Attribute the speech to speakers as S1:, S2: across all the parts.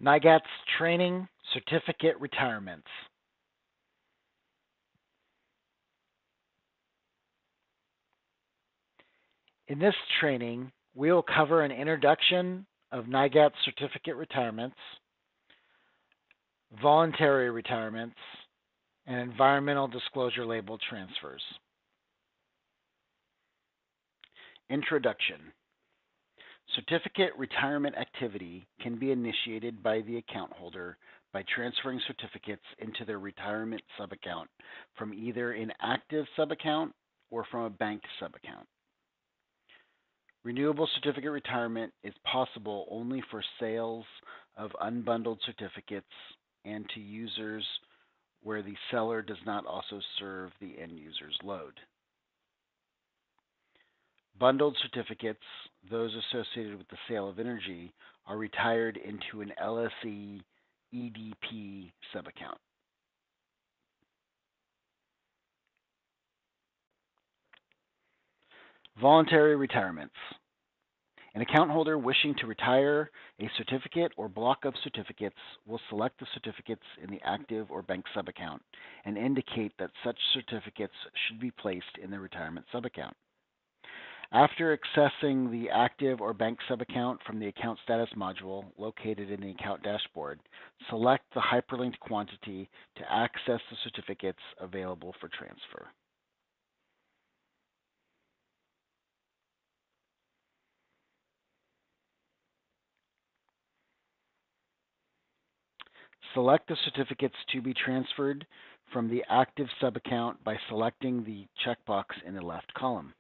S1: NYGATS Training Certificate Retirements. In this training, we will cover an introduction of NYGATS certificate retirements, voluntary retirements, and environmental disclosure label transfers. Introduction. Certificate retirement activity can be initiated by the account holder by transferring certificates into their retirement subaccount from either an active subaccount or from a bank subaccount. Renewable certificate retirement is possible only for sales of unbundled certificates and to users where the seller does not also serve the end user's load. Bundled certificates, those associated with the sale of energy, are retired into an LSE EDP subaccount. Voluntary retirements. An account holder wishing to retire a certificate or block of certificates will select the certificates in the active or bank subaccount and indicate that such certificates should be placed in the retirement subaccount. After accessing the active or bank subaccount from the account status module located in the account dashboard, select the hyperlinked quantity to access the certificates available for transfer. Select the certificates to be transferred from the active subaccount by selecting the checkbox in the left column.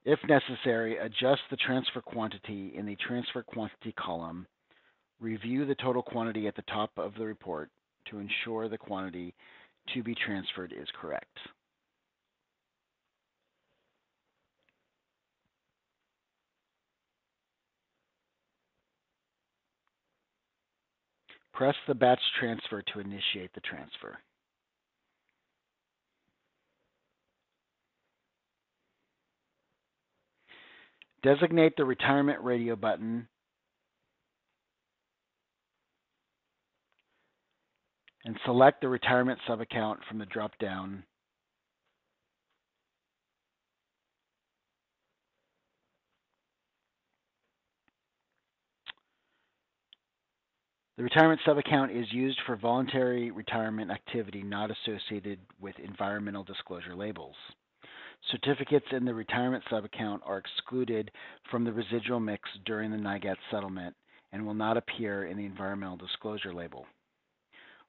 S1: If necessary, adjust the transfer quantity in the transfer quantity column. Review the total quantity at the top of the report to ensure the quantity to be transferred is correct. Press the batch transfer to initiate the transfer. Designate the retirement radio button and select the retirement subaccount from the drop-down. The retirement subaccount is used for voluntary retirement activity not associated with environmental disclosure labels. Certificates in the retirement subaccount are excluded from the residual mix during the NYGATS settlement and will not appear in the environmental disclosure label.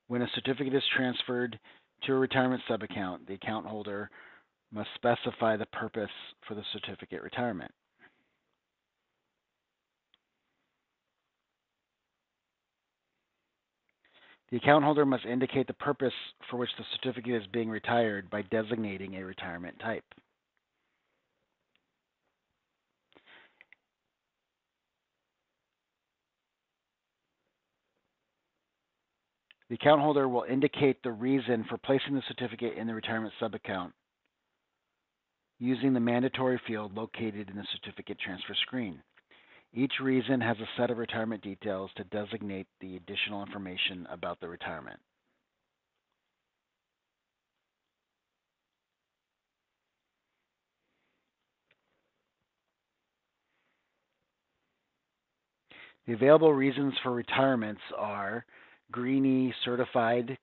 S1: When a certificate is transferred to a retirement subaccount, the account holder must specify the purpose for the certificate retirement. The account holder must indicate the purpose for which the certificate is being retired by designating a retirement type. The account holder will indicate the reason for placing the certificate in the retirement subaccount using the mandatory field located in the certificate transfer screen. Each reason has a set of retirement details to designate the additional information about the retirement. The available reasons for retirements are Greenie Certified,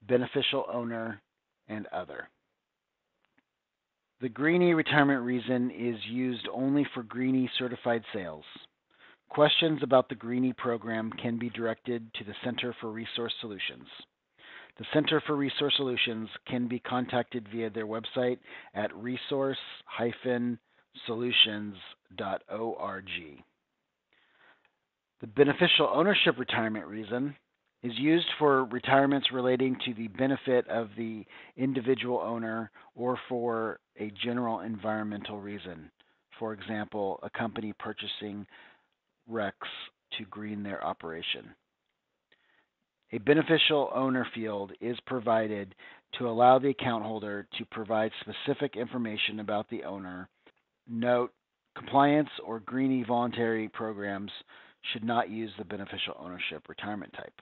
S1: Beneficial Owner, and Other. The Greenie retirement reason is used only for Greenie certified sales. Questions about the Greenie program can be directed to the Center for Resource Solutions. The Center for Resource Solutions can be contacted via their website at resource-solutions.org. The Beneficial Ownership retirement reason is used for retirements relating to the benefit of the individual owner or for a general environmental reason. For example, a company purchasing RECs to green their operation. A beneficial owner field is provided to allow the account holder to provide specific information about the owner Note, compliance or greenie voluntary programs should not use the beneficial ownership retirement type.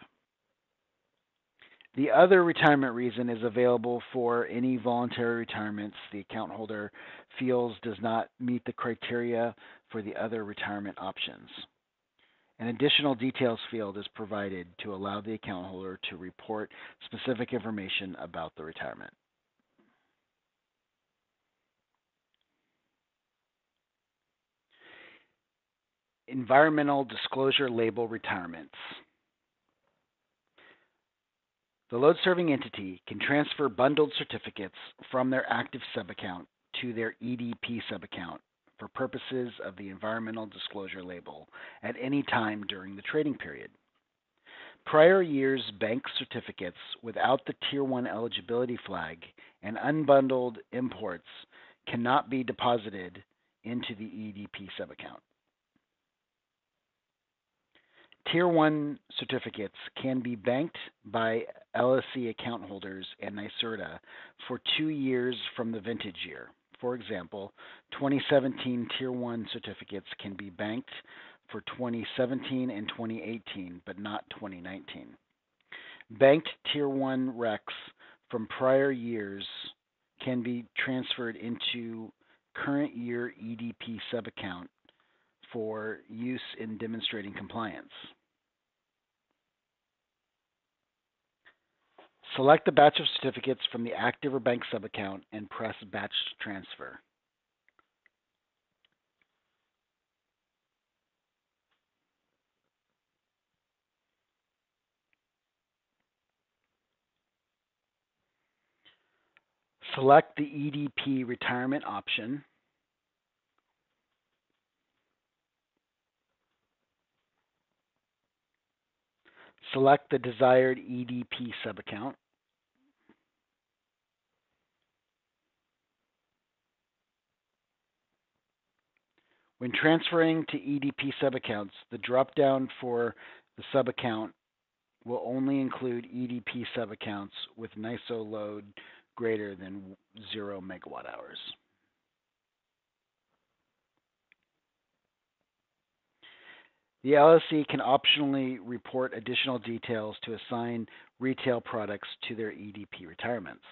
S1: The other retirement reason is available for any voluntary retirements the account holder feels does not meet the criteria for the other retirement options. An additional details field is provided to allow the account holder to report specific information about the retirement. Environmental disclosure label retirements. The load-serving entity can transfer bundled certificates from their active subaccount to their EDP subaccount for purposes of the environmental disclosure label at any time during the trading period. Prior year's bank certificates without the Tier 1 eligibility flag and unbundled imports cannot be deposited into the EDP subaccount. Tier 1 certificates can be banked by LSC account holders and NYSERDA for 2 years from the vintage year. For example, 2017 Tier 1 certificates can be banked for 2017 and 2018, but not 2019. Banked Tier 1 recs from prior years can be transferred into current year EDP subaccount for use in demonstrating compliance. Select the batch of certificates from the active or bank subaccount and press Batch Transfer. Select the EDP retirement option. Select the desired EDP subaccount. When transferring to EDP subaccounts, the drop-down for the subaccount will only include EDP subaccounts with NYSO load greater than 0 megawatt hours. The LSC can optionally report additional details to assign retail products to their EDP retirements.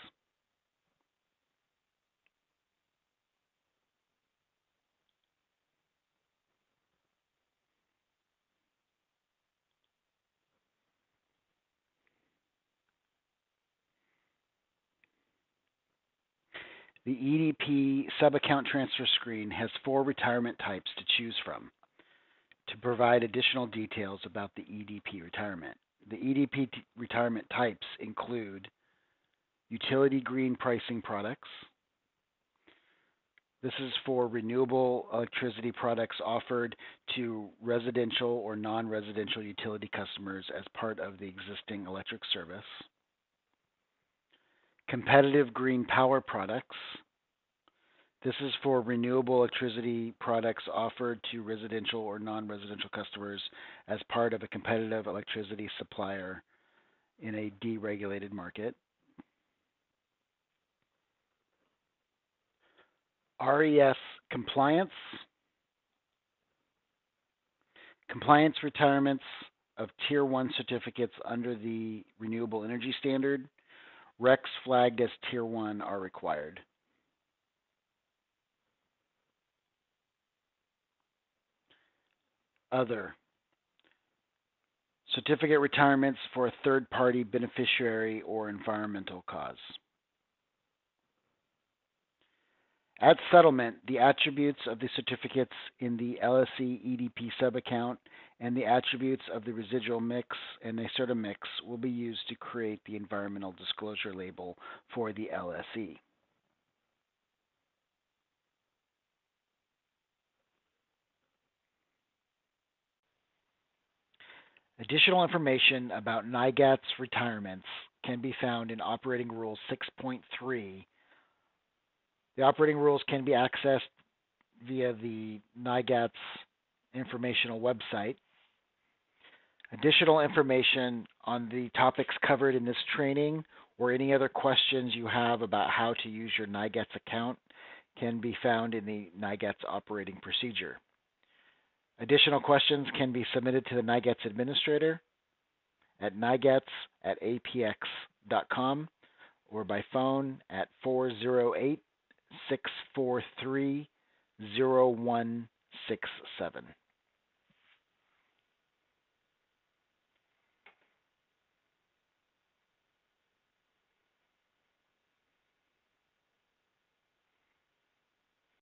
S1: The EDP subaccount transfer screen has 4 retirement types to choose from to provide additional details about the EDP retirement. The EDP retirement types include utility green pricing products. This is for renewable electricity products offered to residential or non-residential utility customers as part of the existing electric service. Competitive green power products. This is for renewable electricity products offered to residential or non-residential customers as part of a competitive electricity supplier in a deregulated market. RES compliance. Compliance retirements of Tier 1 certificates under the Renewable Energy Standard. RECs flagged as Tier 1 are required. Other. Certificate retirements for a third-party beneficiary or environmental cause. At settlement, the attributes of the certificates in the LSC EDP subaccount and the attributes of the residual mix and NYSERDA mix will be used to create the environmental disclosure label for the LSE. Additional information about NYGATS retirements can be found in Operating Rule 6.3. The operating rules can be accessed via the NYGATS informational website. Additional information on the topics covered in this training or any other questions you have about how to use your NYGATS account can be found in the NYGATS operating procedure. Additional questions can be submitted to the NYGATS administrator at nygats@apx.com or by phone at 408-643-0167.